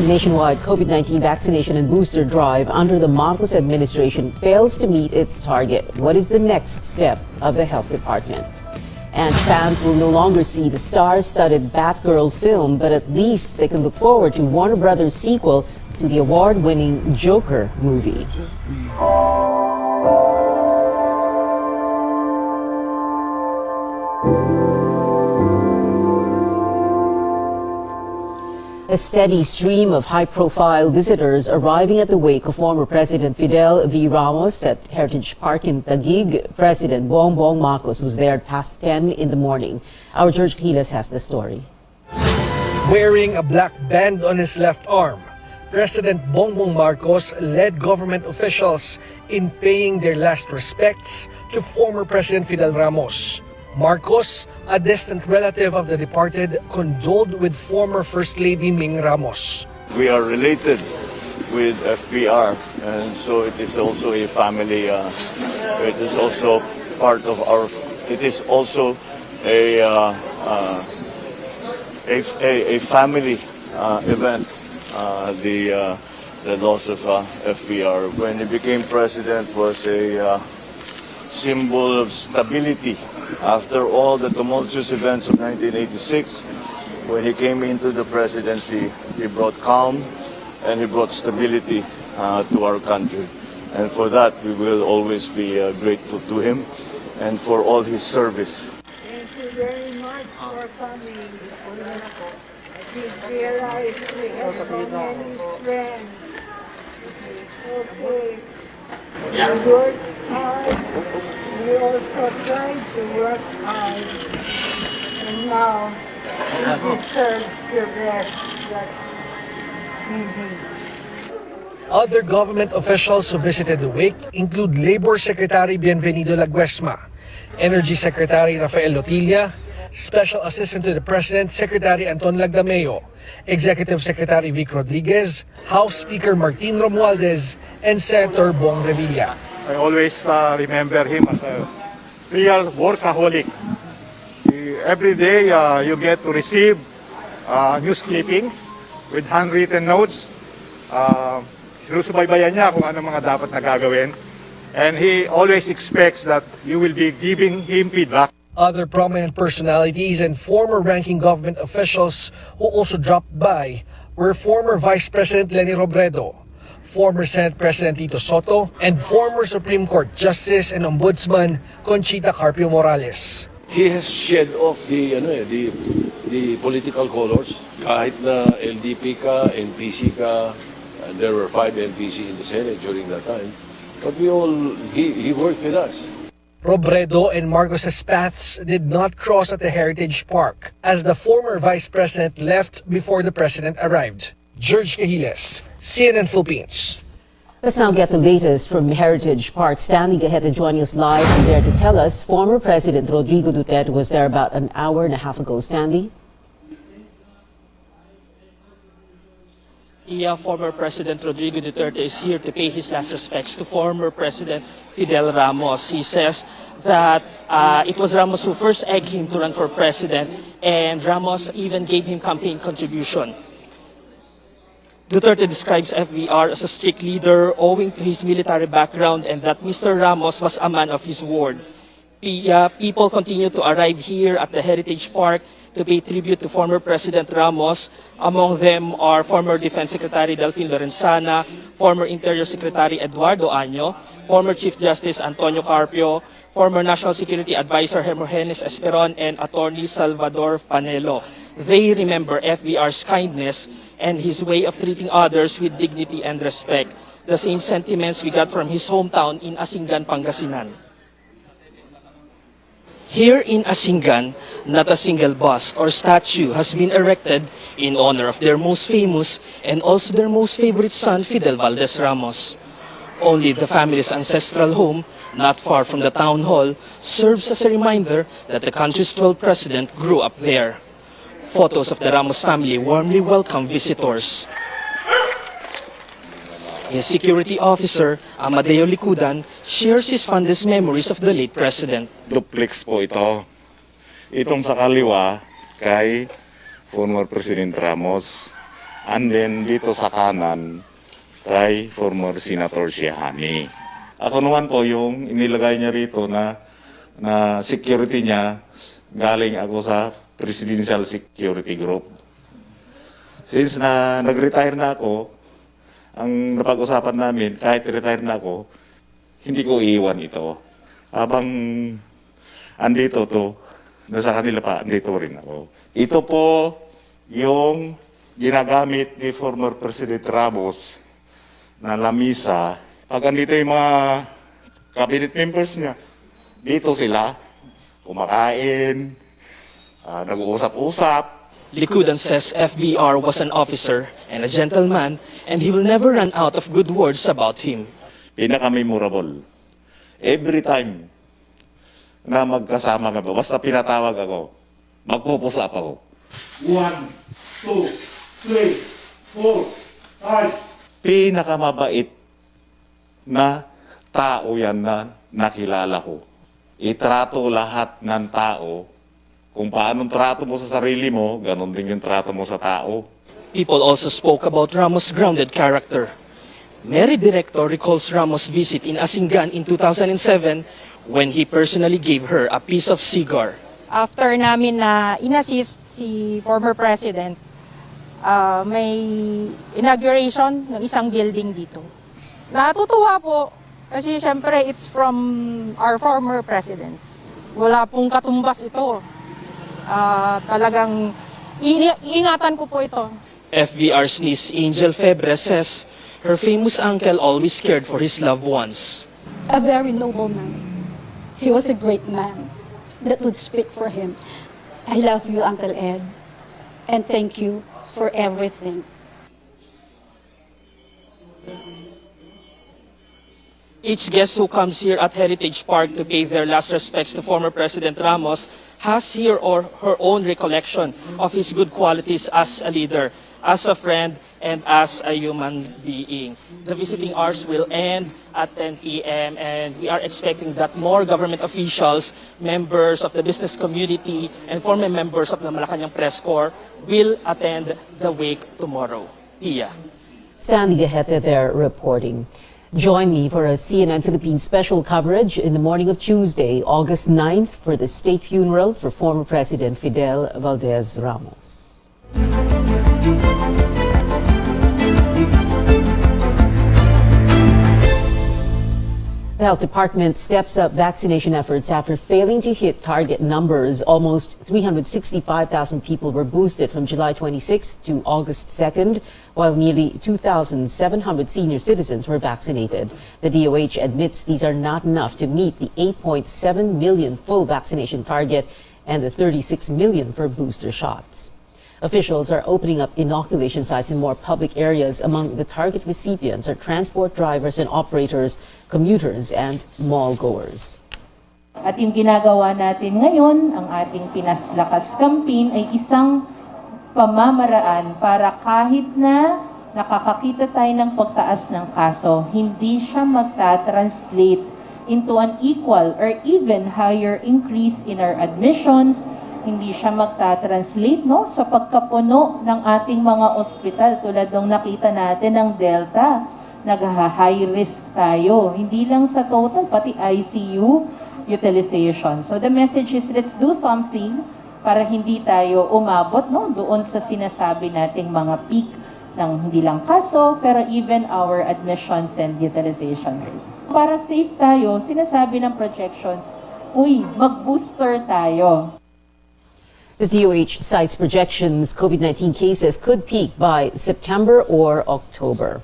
nationwide COVID-19 vaccination and booster drive under the Marcos administration fails to meet its target. What is the next step of the health department? And fans will no longer see the star-studded Batgirl film, but at least they can look forward to Warner Brothers' sequel to the award-winning Joker movie. A steady stream of high-profile visitors arriving at the wake of former President Fidel V. Ramos at Heritage Park in Taguig. President Bongbong Marcos was there at past 10 in the morning. Our George Quiles has the story. Wearing a black band on his left arm, President Bongbong Marcos led government officials in paying their last respects to former President Fidel Ramos. Marcos, a distant relative of the departed, condoled with former First Lady Ming Ramos. We are related with FPR, and so it is also a family. It is also part of our. It is also a family event. The loss of FPR when he became president was a symbol of stability. After all the tumultuous events of 1986, when he came into the presidency, he brought calm and he brought stability to our country. And for that, we will always be grateful to him and for all his service. Thank you very much for coming. We realize we have so many friends. Okay. We work hard. We also try to work hard. And now we deserve the rest that we need. Other government officials who visited the wake include Labor Secretary Bienvenido Laguesma, Energy Secretary Rafael Lotilla, Special Assistant to the President Secretary Anton Lagdameo, Executive Secretary Vic Rodriguez, House Speaker Martin Romualdez, and Senator Bong Revilla. I always remember him as a real workaholic. Every day you get to receive news clippings with handwritten notes. Sinusubaybayan niya kung ano mga dapat na gagawin. And he always expects that you will be giving him feedback. Other prominent personalities and former ranking government officials who also dropped by were former Vice President Leni Robredo, former Senate President Tito Soto, and former Supreme Court Justice and Ombudsman Conchita Carpio Morales. He has shed off the political colors. Kahit na LDP ka, NPC ka, and there were 5 NPC in the Senate during that time. But he worked with us. Robredo and Marcos's paths did not cross at the Heritage Park as the former Vice President left before the President arrived. George Cahiles, CNN Philippines. Let's now get the latest from Heritage Park. Stanley Gaheta joining us live from there to tell us former President Rodrigo Duterte was there about an hour and a half ago. Stanley? Former President Rodrigo Duterte is here to pay his last respects to former President Fidel Ramos. He says that it was Ramos who first egged him to run for president, and Ramos even gave him campaign contribution. Duterte describes FVR as a strict leader owing to his military background and that Mr. Ramos was a man of his word. People continue to arrive here at the Heritage Park to pay tribute to former President Ramos. Among them are former Defense Secretary Delfin Lorenzana, former Interior Secretary Eduardo Año, former Chief Justice Antonio Carpio, former National Security Advisor Hermogenes Esperon, and Attorney Salvador Panelo. They remember FVR's kindness and his way of treating others with dignity and respect. The same sentiments we got from his hometown in Asingan, Pangasinan. Here in Asingan, not a single bust or statue has been erected in honor of their most famous and also their most favorite son, Fidel Valdez Ramos. Only the family's ancestral home, not far from the town hall, serves as a reminder that the country's 12th president grew up there. Photos of the Ramos family warmly welcome visitors. His security officer, Amadeo Licudan, shares his fondest memories of the late president. Duplex po ito. Itong sa kaliwa kay former President Ramos. And then dito sa kanan, kay former Senator Siahani. Ako naman po yung inilagay niya rito na security niya, galing ako sa Presidential Security Group. Since na nag-retire na ako, ang napag-usapan namin, kahit retire na ako, hindi ko iiwan ito. Habang andito to, nasa kanila pa, andito rin ako. Ito po yung ginagamit ni former President Ramos na lamisa. Pag andito yung mga cabinet members niya, dito sila, kumakain, nag-uusap-usap. Likudan says FVR was an officer and a gentleman and he will never run out of good words about him. Pinaka-memorable. Every time na magkasama ka ba, basta pinatawag ako, magpupusap ako. 1, 2, 3, 4, 5. Pinakamabait na tao yan na nakilala ko. Itrato lahat ng tao. Kung paano trato mo sa sarili mo, ganun din yung trato mo sa tao. People also spoke about Ramos' grounded character. Mary Director recalls Ramos' visit in Asingan in 2007 when he personally gave her a piece of cigar. After namin na inassist si former President, may inauguration ng isang building dito. Natutuwa po kasi syempre it's from our former President. Wala pong katumbas ito. Talagang iingatan ko po ito. FVR's niece Angel Febre says her famous uncle always cared for his loved ones. A very noble man. He was a great man that would speak for him. I love you, Uncle Ed, and thank you for everything. Each guest who comes here at Heritage Park to pay their last respects to former President Ramos has here or her own recollection of his good qualities as a leader, as a friend, and as a human being. The visiting hours will end at 10 p.m. and we are expecting that more government officials, members of the business community, and former members of the Malacanang Press Corps will attend the wake tomorrow. Pia. Stanley Gaheta there reporting. Join me for a CNN Philippines special coverage in the morning of Tuesday, August 9th, for the state funeral for former President Fidel Valdez Ramos. The Health Department steps up vaccination efforts after failing to hit target numbers. Almost 365,000 people were boosted from July 26th to August 2nd, while nearly 2,700 senior citizens were vaccinated. The DOH admits these are not enough to meet the 8.7 million full vaccination target and the 36 million for booster shots. Officials are opening up inoculation sites in more public areas. Among the target recipients are transport drivers and operators, commuters, and mall goers. At yung ginagawa natin ngayon, ang ating Pinas Lakas campaign ay isang pamamaraan para kahit na nakakakita tayo ng pagtaas ng kaso, hindi siya magta-translate into an equal or even higher increase in our admissions. Hindi siya magta-translate sa pagkapuno ng ating mga ospital tulad ng nakita natin ng Delta. Nag-high risk tayo. Hindi lang sa total, pati ICU utilization. So the message is let's do something para hindi tayo umabot doon sa sinasabi nating mga peak ng hindi lang kaso, pero even our admissions and utilization rates. Para safe tayo, sinasabi ng projections, mag-booster tayo. The DOH cites projections COVID-19 cases could peak by September or October.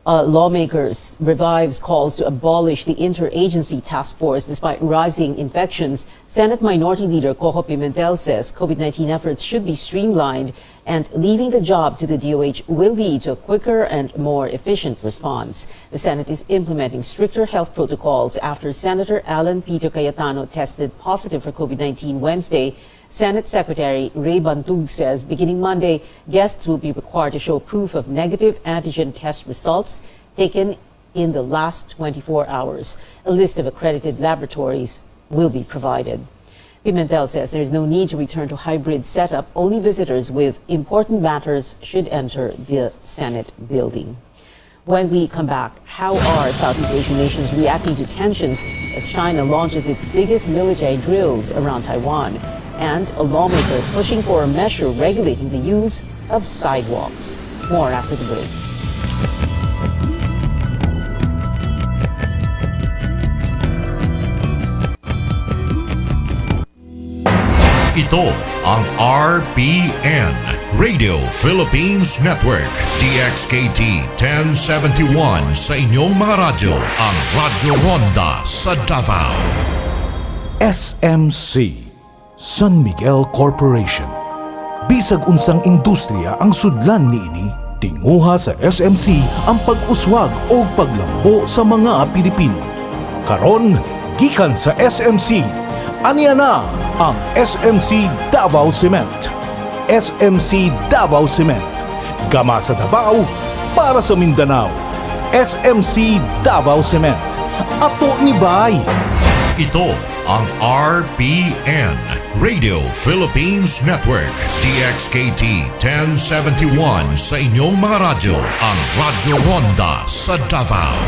Lawmakers revives calls to abolish the interagency task force despite rising infections. Senate Minority Leader Coco Pimentel says COVID-19 efforts should be streamlined and leaving the job to the DOH will lead to a quicker and more efficient response. The Senate is implementing stricter health protocols after Senator Alan Peter Cayetano tested positive for COVID-19 Wednesday. Senate Secretary Ray Bantug says beginning Monday, guests will be required to show proof of negative antigen test results taken in the last 24 hours. A list of accredited laboratories will be provided. Pimentel says there is no need to return to hybrid setup. Only visitors with important matters should enter the Senate building. When we come back, how are Southeast Asian nations reacting to tensions as China launches its biggest military drills around Taiwan? And a lawmaker pushing for a measure regulating the use of sidewalks. More after the break. Ito ang RPN, Radio Philippines Network, DXKT 1071 sa inyong mga radyo, ang Radyo Ronda sa Davao. SMC, San Miguel Corporation. Bisag unsang industriya ang sudlan niini, tinguha sa SMC ang pag-uswag o paglambo sa mga Pilipino. Karon, gikan sa SMC, aniya na ang SMC Davao Cement. SMC Davao Cement. Gama sa Davao, para sa Mindanao. SMC Davao Cement. Ato ni Bay. Ito ang RPN, Radio Philippines Network, DXKT 1071 sa inyong mga radyo, ang Radyo Ronda sa Davao.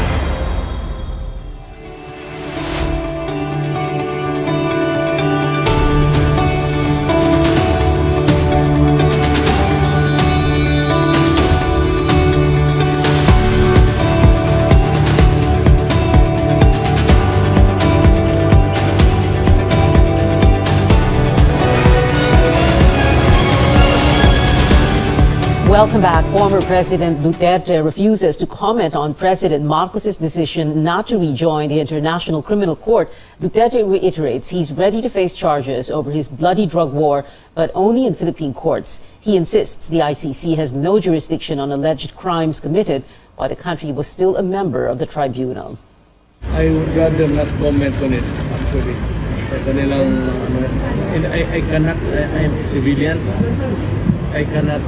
Welcome back. Former President Duterte refuses to comment on President Marcos's decision not to rejoin the International Criminal Court. Duterte reiterates he's ready to face charges over his bloody drug war, but only in Philippine courts. He insists the ICC has no jurisdiction on alleged crimes committed while the country was still a member of the tribunal. I would rather not comment on it, actually. Sa kanilang, I cannot, I am civilian. I cannot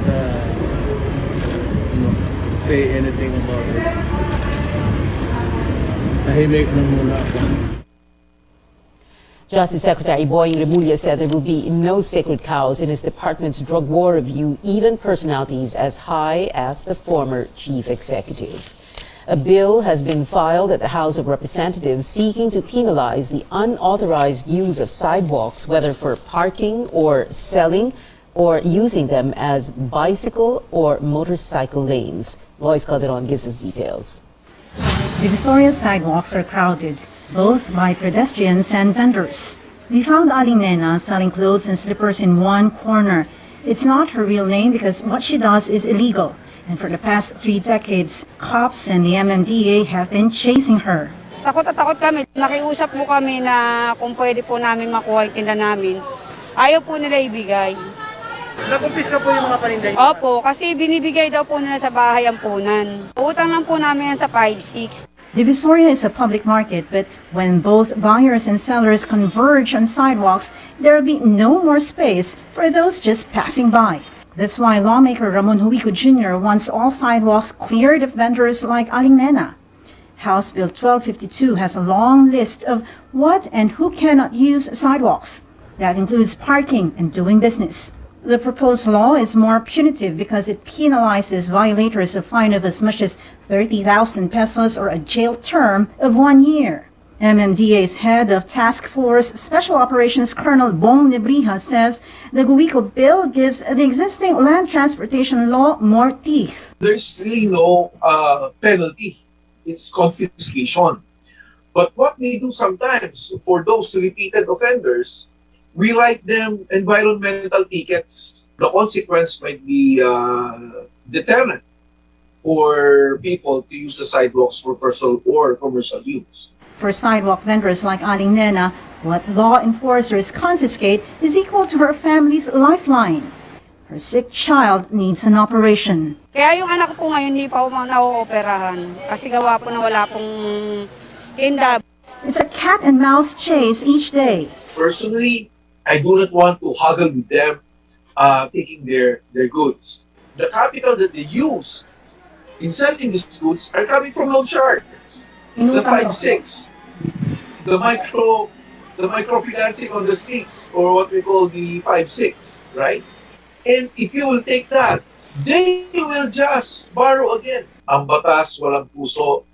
say anything about it. Tahimik lang muna ako. Justice Secretary Boying Remulla said there will be no sacred cows in his department's drug war review, even personalities as high as the former chief executive. A bill has been filed at the House of Representatives seeking to penalize the unauthorized use of sidewalks, whether for parking or selling or using them as bicycle or motorcycle lanes. Lois Calderon gives us details. Divisoria sidewalks are crowded, both by pedestrians and vendors. We found Aling Nena selling clothes and slippers in one corner. It's not her real name because what she does is illegal. And for the past 3 decades, cops and the MMDA have been chasing her. Takot at takot kami. Nakiusap po kami na kung pwede po namin makuha yung tinda namin. Ayaw po nila ibigay. Nakumpis ka po yung mga paninday? Opo, kasi binibigay daw po nila sa bahay ang punan. Utang lang po namin yan sa 5-6. Divisoria is a public market, but when both buyers and sellers converge on sidewalks, there will be no more space for those just passing by. That's why lawmaker Ramon Huico Jr. wants all sidewalks cleared of vendors like Aling Nena. House Bill 1252 has a long list of what and who cannot use sidewalks. That includes parking and doing business. The proposed law is more punitive because it penalizes violators a fine of as much as 30,000 pesos or a jail term of 1 year. MMDA's head of Task Force Special Operations Colonel Bong Nebrija says the Huico bill gives the existing land transportation law more teeth. There's really no penalty. It's confiscation. But what we do sometimes for those repeated offenders, we write them environmental tickets. The consequence might be deterrent for people to use the sidewalks for personal or commercial use. For sidewalk vendors like Aling Nena, what law enforcers confiscate is equal to her family's lifeline. Her sick child needs an operation. Kaya yung anak ko po ngayon hindi pa po nauoperahan kasi gawa po na wala pong tinda. It's a cat and mouse chase each day. Personally, I do not want to haggle with them taking their goods. The capital that they use in selling these goods are coming from loan sharks. The 5-6, the micro the microfinancing on the streets, or what we call the 5-6, right? And if you will take that, they will just borrow again. Ang batas, walang puso,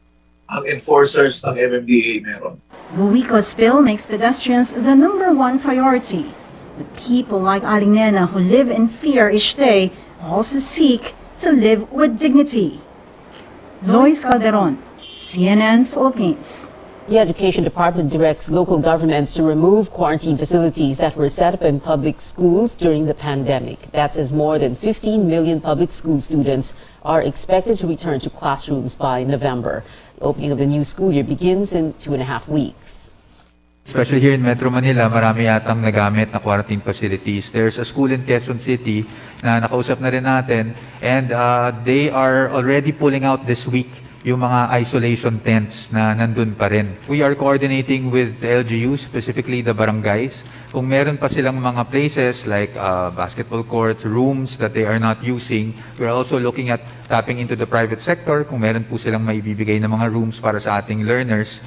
ang enforcers ng MMDA meron. Buwico's bill makes pedestrians the #1 priority. But people like Aling Nena who live in fear each day also seek to live with dignity. Lois Calderon, CNN Philippines. The Education Department directs local governments to remove quarantine facilities that were set up in public schools during the pandemic. That says more than 15 million public school students are expected to return to classrooms by November. The opening of the new school year begins in 2.5 weeks. Especially here in Metro Manila, marami yatang nagamit na quarantine facilities. There's a school in Quezon City na nakausap na rin natin, and they are already pulling out this week yung mga isolation tents na nandun pa rin. We are coordinating with the LGUs, specifically the barangays. Kung meron pa silang mga places like basketball courts, rooms that they are not using, we're also looking at tapping into the private sector kung meron po silang maibibigay na mga rooms para sa ating learners.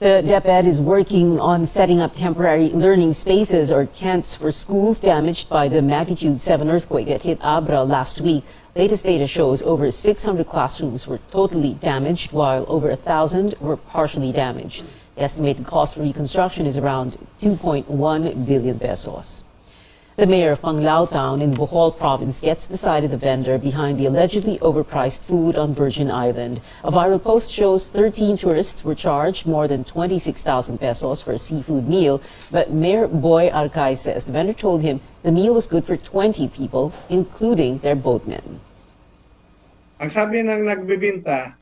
The DepEd is working on setting up temporary learning spaces or tents for schools damaged by the magnitude 7 earthquake that hit Abra last week. Latest data shows over 600 classrooms were totally damaged, while over 1,000 were partially damaged. The estimated cost for reconstruction is around 2.1 billion pesos. The mayor of Panglao Town in Bohol province gets the side of the vendor behind the allegedly overpriced food on Virgin Island. A viral post shows 13 tourists were charged more than 26,000 pesos for a seafood meal, but Mayor Boy Arcay says the vendor told him the meal was good for 20 people, including their boatmen. Ang sabi ng nagbibinta,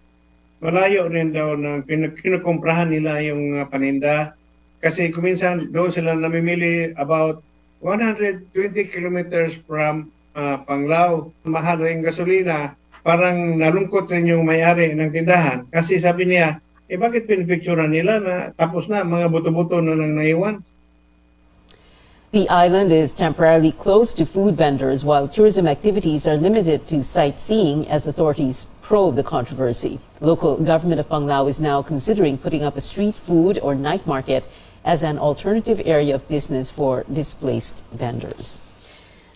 malayo rin daw ng kinukumprahan nila yung paninda kasi kuminsan doon sila namimili about 120 kilometers from Panglao. Mahal rin gasolina. Parang nalungkot rin yung may-ari ng tindahan. Kasi sabi niya, bakit pinipicturan nila na tapos na, mga buto-buto na lang naiwan? The island is temporarily closed to food vendors while tourism activities are limited to sightseeing as authorities probe the controversy. Local government of Panglao is now considering putting up a street food or night market as an alternative area of business for displaced vendors.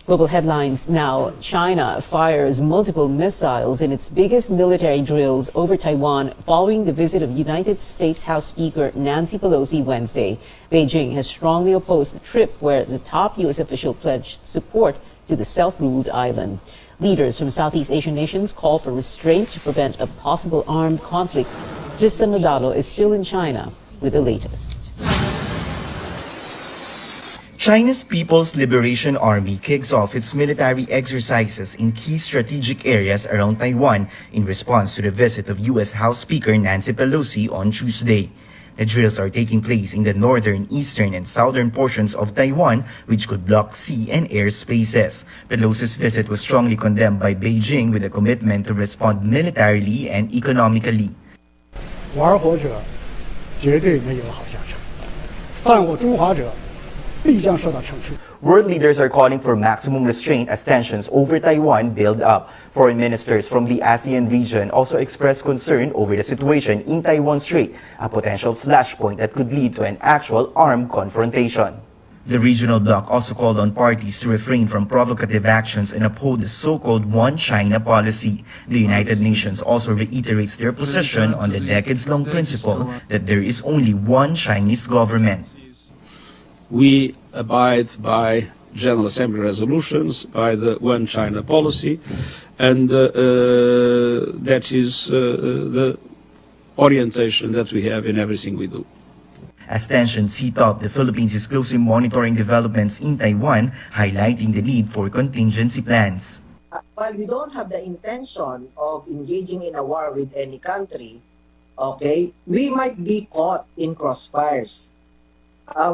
Global headlines now. China fires multiple missiles in its biggest military drills over Taiwan following the visit of United States House Speaker Nancy Pelosi Wednesday. Beijing has strongly opposed the trip, where the top U.S. official pledged support to the self-ruled island. Leaders from Southeast Asian nations call for restraint to prevent a possible armed conflict. Tristan Nodalo is still in China with the latest. China's People's Liberation Army kicks off its military exercises in key strategic areas around Taiwan in response to the visit of U.S. House Speaker Nancy Pelosi on Tuesday. The drills are taking place in the northern, eastern, and southern portions of Taiwan, which could block sea and air spaces. Pelosi's visit was strongly condemned by Beijing with a commitment to respond militarily and economically. 玩火者绝对没有好下场，犯我中华者必将受到惩处。 World leaders are calling for maximum restraint as tensions over Taiwan build up. Foreign ministers from the ASEAN region also expressed concern over the situation in Taiwan Strait, a potential flashpoint that could lead to an actual armed confrontation. The regional bloc also called on parties to refrain from provocative actions and uphold the so-called One China policy. The United Nations also reiterates their position on the decades-long principle that there is only one Chinese government. We abide by General Assembly resolutions, by the One China policy, and that is the orientation that we have in everything we do. As tensions heat up, the Philippines is closely monitoring developments in Taiwan, highlighting the need for contingency plans. While we don't have the intention of engaging in a war with any country, okay, we might be caught in crossfires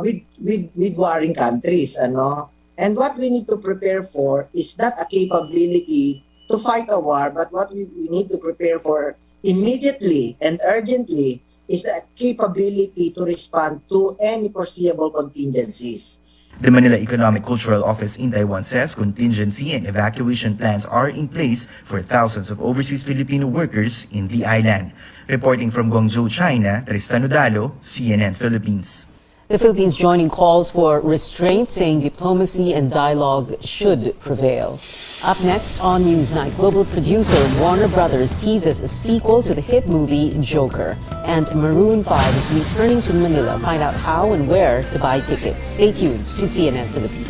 with warring countries, ano? And what we need to prepare for is not a capability to fight a war, but what we need to prepare for immediately and urgently is the capability to respond to any foreseeable contingencies. The Manila Economic Cultural Office in Taiwan says contingency and evacuation plans are in place for thousands of overseas Filipino workers in the island. Reporting from Guangzhou, China, Tristan Udalo, CNN Philippines. The Philippines joining calls for restraint, saying diplomacy and dialogue should prevail. Up next on Newsnight, global producer Warner Brothers teases a sequel to the hit movie Joker. And Maroon 5 is returning to Manila. Find out how and where to buy tickets. Stay tuned to CNN Philippines.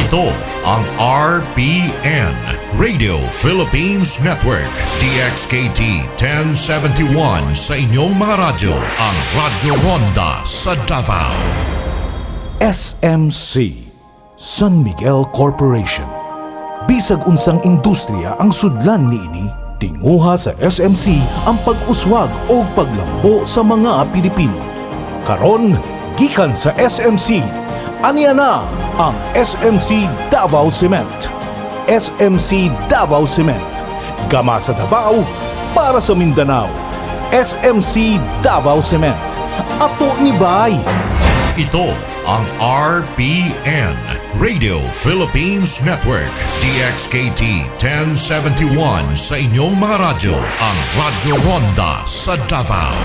Ito ang RBN, Radio Philippines Network, DXKT 1071 sa inyong mga radyo, ang Radyo Ronda sa Davao. SMC, San Miguel Corporation. Bisag unsang industriya ang sudlan niini, tinguha sa SMC ang pag-uswag o paglambo sa mga Pilipino. Karon, gikan sa SMC, aniya na ang SMC Davao Cement. SMC Davao Cement. Gama sa Davao para sa Mindanao. SMC Davao Cement. Ato ni Bay. Ito ang RBN, Radio Philippines Network, DXKT 1071 sa inyong mga radyo, ang Radyo Ronda sa Davao.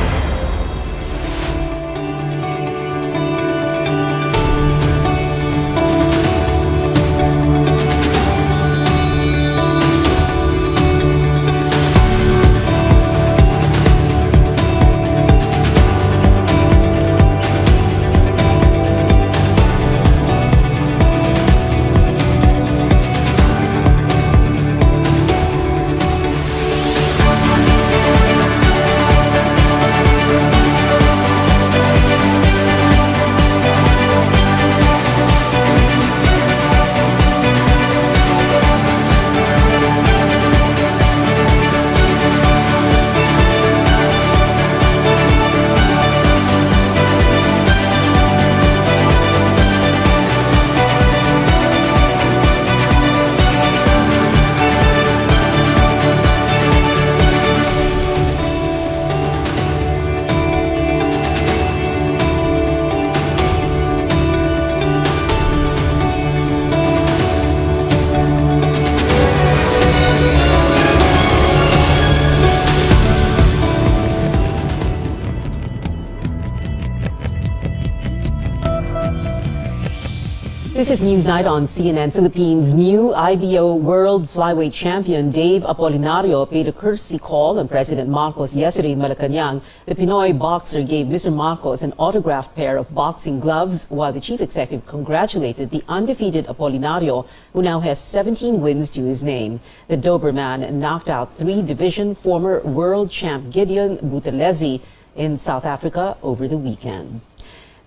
This is Newsnight on CNN Philippines. New IBO World Flyweight Champion Dave Apolinario paid a courtesy call on President Marcos yesterday in Malacanang. The Pinoy boxer gave Mr. Marcos an autographed pair of boxing gloves, while the chief executive congratulated the undefeated Apolinario, who now has 17 wins to his name. The Doberman knocked out three-division former world champ Gideon Buthelezi in South Africa over the weekend.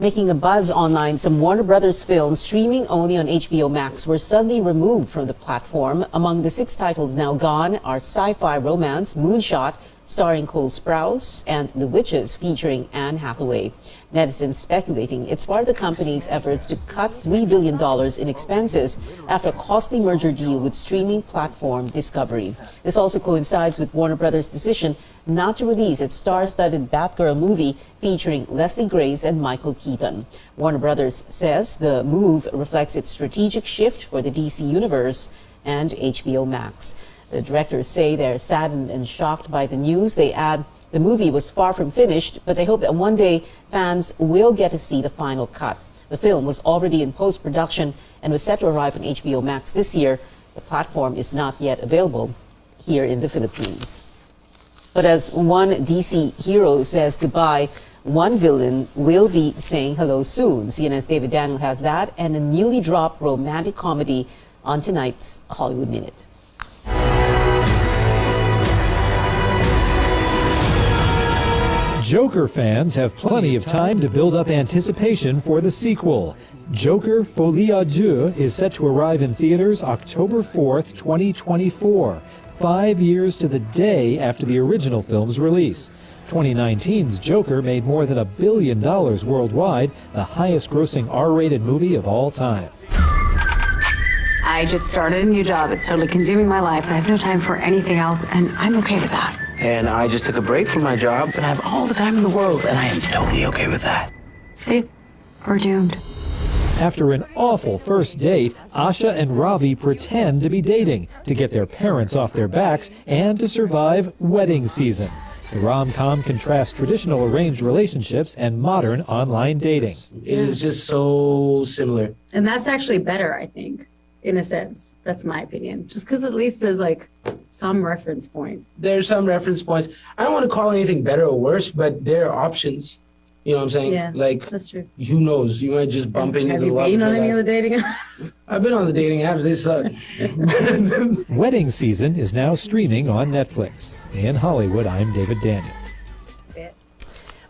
Making a buzz online, some Warner Brothers films streaming only on HBO Max were suddenly removed from the platform. Among the 6 titles now gone are sci-fi romance Moonshot, starring Cole Sprouse, and The Witches, featuring Anne Hathaway. Netizens speculating it's part of the company's efforts to cut $3 billion in expenses after a costly merger deal with streaming platform Discovery. This also coincides with Warner Brothers' decision not to release its star-studded Batgirl movie featuring Leslie Grace and Michael Keaton. Warner Brothers says the move reflects its strategic shift for the DC Universe and HBO Max. The directors say they're saddened and shocked by the news. They add the movie was far from finished, but they hope that one day fans will get to see the final cut. The film was already in post-production and was set to arrive on HBO Max this year. The platform is not yet available here in the Philippines. But as one DC hero says goodbye, one villain will be saying hello soon. CNN's David Daniel has that and a newly dropped romantic comedy on tonight's Hollywood Minute. Joker fans have plenty of time to build up anticipation for the sequel. Joker Folie à Deux is set to arrive in theaters October 4th, 2024, 5 years to the day after the original film's release. 2019's Joker made more than $1 billion worldwide, the highest-grossing R-rated movie of all time. I just started a new job. It's totally consuming my life. I have no time for anything else, and I'm okay with that. And I just took a break from my job, and I have all the time in the world, and I am totally okay with that. See? We're doomed. After an awful first date, Asha and Ravi pretend to be dating to get their parents off their backs and to survive wedding season. The rom-com contrasts traditional arranged relationships and modern online dating. It is just so similar. And that's actually better, I think, in a sense. That's my opinion. Just because at least there's like some reference point. There's some reference points. I don't want to call anything better or worse, but there are options. You know what I'm saying? Yeah, like, that's true. Who knows? You might just bump into the love. Have you been on of any your of the life. dating apps? I've been on the dating apps. They suck. Wedding season is now streaming on Netflix. In Hollywood, I'm David Daniel.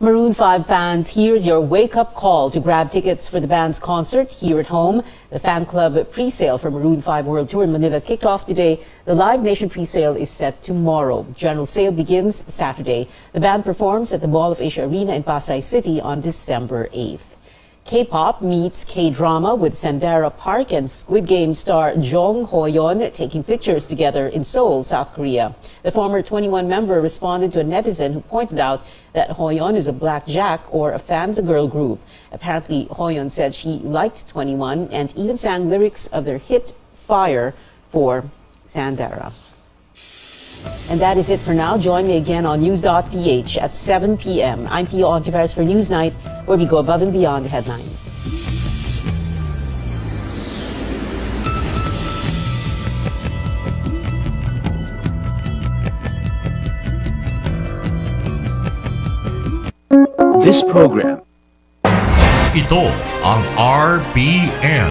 Maroon 5 fans, here's your wake-up call to grab tickets for the band's concert here at home. The fan club pre-sale for Maroon 5 World Tour in Manila kicked off today. The Live Nation pre-sale is set tomorrow. General sale begins Saturday. The band performs at the Mall of Asia Arena in Pasay City on December 8th. K-pop meets K-drama with Sandara Park and Squid Game star Jong Ho-yeon taking pictures together in Seoul, South Korea. The former 21 member responded to a netizen who pointed out that Ho-yeon is a blackjack or a fan of the girl group. Apparently, Ho-yeon said she liked 21 and even sang lyrics of their hit Fire for Sandara. And that is it for now. Join me again on news.ph at 7 p.m. I'm Pio Hontiveros for Newsnight, where we go above and beyond the headlines. This program. Ito ang RBN